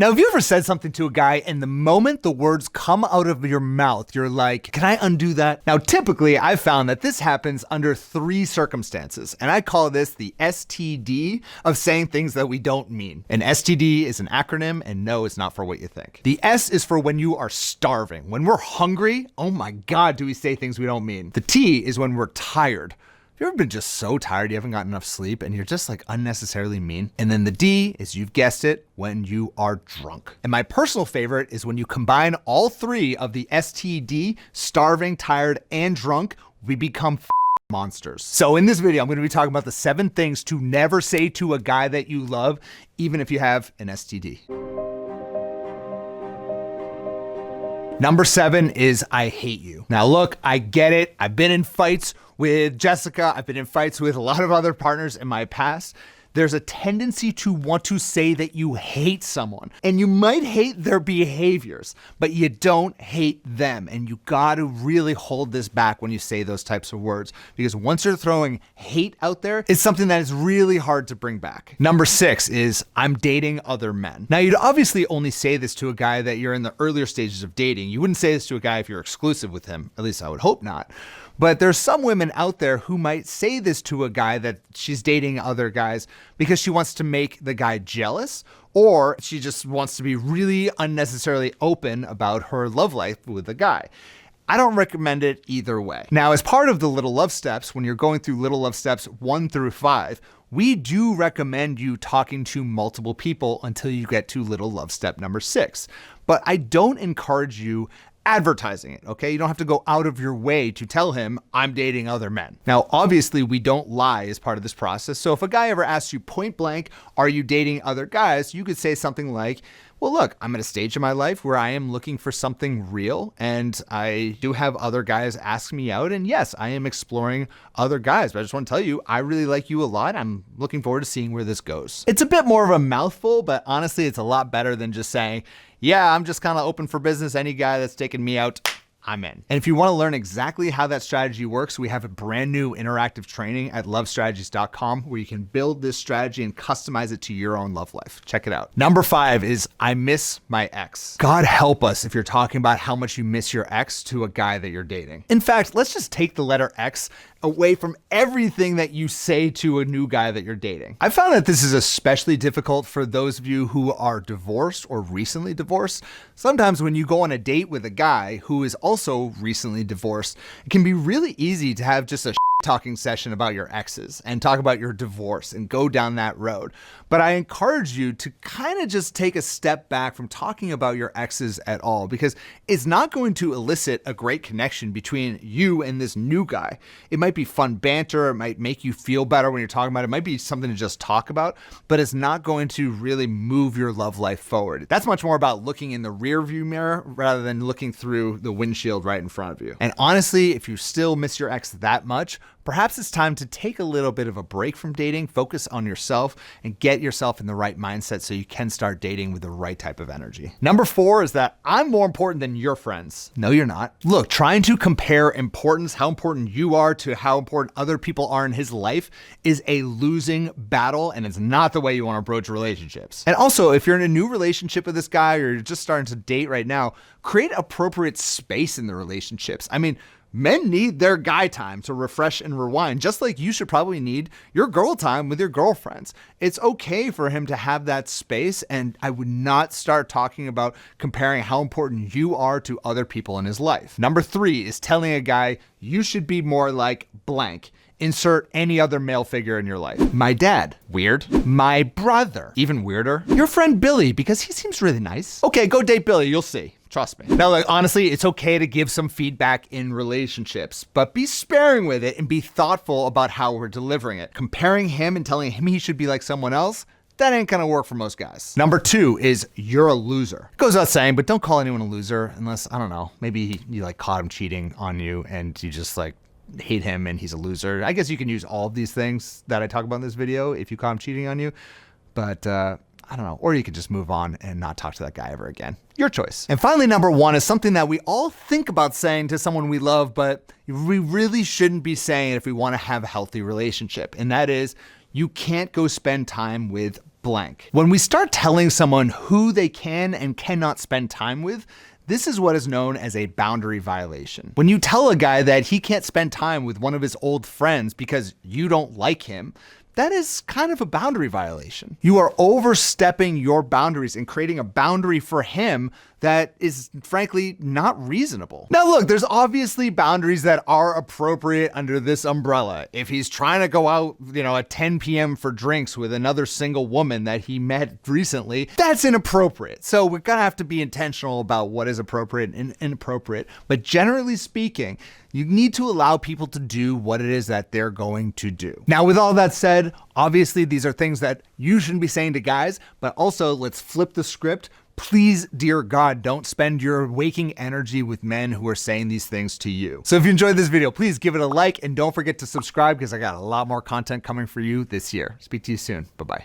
Now, have you ever said something to a guy and the moment the words come out of your mouth, you're like, can I undo that? Now, typically, I've found that this happens under 3 circumstances, and I call this the STD of saying things that we don't mean. An STD is an acronym, and no, it's not for what you think. The S is for when you are starving. When we're hungry, oh my God, do we say things we don't mean. The T is when we're tired. Have you ever been just so tired you haven't gotten enough sleep and you're just like unnecessarily mean? And then the D is, you've guessed it, when you are drunk. And my personal favorite is when you combine all 3 of the STD, starving, tired, and drunk, we become monsters. So in this video, I'm going to be talking about the 7 things to never say to a guy that you love, even if you have an STD. Number 7 is I hate you. Now look, I get it. I've been in fights with Jessica. I've been in fights with a lot of other partners in my past. There's a tendency to want to say that you hate someone, and you might hate their behaviors, but you don't hate them. And you got to really hold this back when you say those types of words, because once you're throwing hate out there, it's something that is really hard to bring back. Number 6 is I'm dating other men. Now, you'd obviously only say this to a guy that you're in the earlier stages of dating. You wouldn't say this to a guy if you're exclusive with him. At least I would hope not. But there's some women out there who might say this to a guy that she's dating other guys because she wants to make the guy jealous, or she just wants to be really unnecessarily open about her love life with the guy. I don't recommend it either way. Now, as part of the Little Love Steps, when you're going through Little Love Steps 1 through 5, we do recommend you talking to multiple people until you get to Little Love Step number 6. But I don't encourage you advertising it, okay? You don't have to go out of your way to tell him I'm dating other men. Now, obviously, we don't lie as part of this process. So if a guy ever asks you point blank, are you dating other guys? You could say something like, well, look, I'm at a stage in my life where I am looking for something real, and I do have other guys ask me out, and yes, I am exploring other guys, but I just want to tell you, I really like you a lot. I'm looking forward to seeing where this goes. It's a bit more of a mouthful, but honestly, it's a lot better than just saying, yeah, I'm just kind of open for business. Any guy that's taking me out, I'm in. And if you want to learn exactly how that strategy works, we have a brand new interactive training at lovestrategies.com where you can build this strategy and customize it to your own love life. Check it out. Number 5 is I miss my ex. God help us if you're talking about how much you miss your ex to a guy that you're dating. In fact, let's just take the letter X away from everything that you say to a new guy that you're dating. I found that this is especially difficult for those of you who are divorced or recently divorced. Sometimes when you go on a date with a guy who is also recently divorced, it can be really easy to have just a talking session about your exes and talk about your divorce and go down that road. But I encourage you to kind of just take a step back from talking about your exes at all, because it's not going to elicit a great connection between you and this new guy. It might be fun banter. It might make you feel better when you're talking about it. It might be something to just talk about, but it's not going to really move your love life forward. That's much more about looking in the rear view mirror rather than looking through the windshield right in front of you. And honestly, if you still miss your ex that much, perhaps it's time to take a little bit of a break from dating, focus on yourself, and get yourself in the right mindset so you can start dating with the right type of energy. Number 4 is that I'm more important than your friends. No, you're not. Look, trying to compare importance, how important you are to how important other people are in his life is a losing battle, and it's not the way you want to approach relationships. And also, if you're in a new relationship with this guy or you're just starting to date right now, create appropriate space in the relationships. I mean, men need their guy time to refresh and rewind, just like you should probably need your girl time with your girlfriends. It's okay for him to have that space, and I would not start talking about comparing how important you are to other people in his life. Number 3 is telling a guy you should be more like blank. Insert any other male figure in your life. My dad, weird. My brother, even weirder. Your friend Billy, because he seems really nice. Okay, go date Billy, you'll see. Trust me. Now, like, honestly, it's okay to give some feedback in relationships, but be sparing with it and be thoughtful about how we're delivering it. Comparing him and telling him he should be like someone else, that ain't gonna work for most guys. Number 2 is you're a loser. It goes without saying, but don't call anyone a loser unless, I don't know, maybe you like caught him cheating on you and you just like hate him and he's a loser. I guess you can use all of these things that I talk about in this video if you caught him cheating on you, but I don't know. Or you could just move on and not talk to that guy ever again. Your choice. And finally, number 1 is something that we all think about saying to someone we love, but we really shouldn't be saying it if we want to have a healthy relationship. And that is, you can't go spend time with blank. When we start telling someone who they can and cannot spend time with, this is what is known as a boundary violation. When you tell a guy that he can't spend time with one of his old friends because you don't like him, that is kind of a boundary violation. You are overstepping your boundaries and creating a boundary for him that is frankly not reasonable. Now look, there's obviously boundaries that are appropriate under this umbrella. If he's trying to go out, at 10 p.m. for drinks with another single woman that he met recently, that's inappropriate. So we're gonna have to be intentional about what is appropriate and inappropriate. But generally speaking, you need to allow people to do what it is that they're going to do. Now, with all that said, obviously these are things that you shouldn't be saying to guys, but also let's flip the script. Please, dear God, don't spend your waking energy with men who are saying these things to you. So if you enjoyed this video, please give it a like and don't forget to subscribe because I got a lot more content coming for you this year. Speak to you soon. Bye-bye.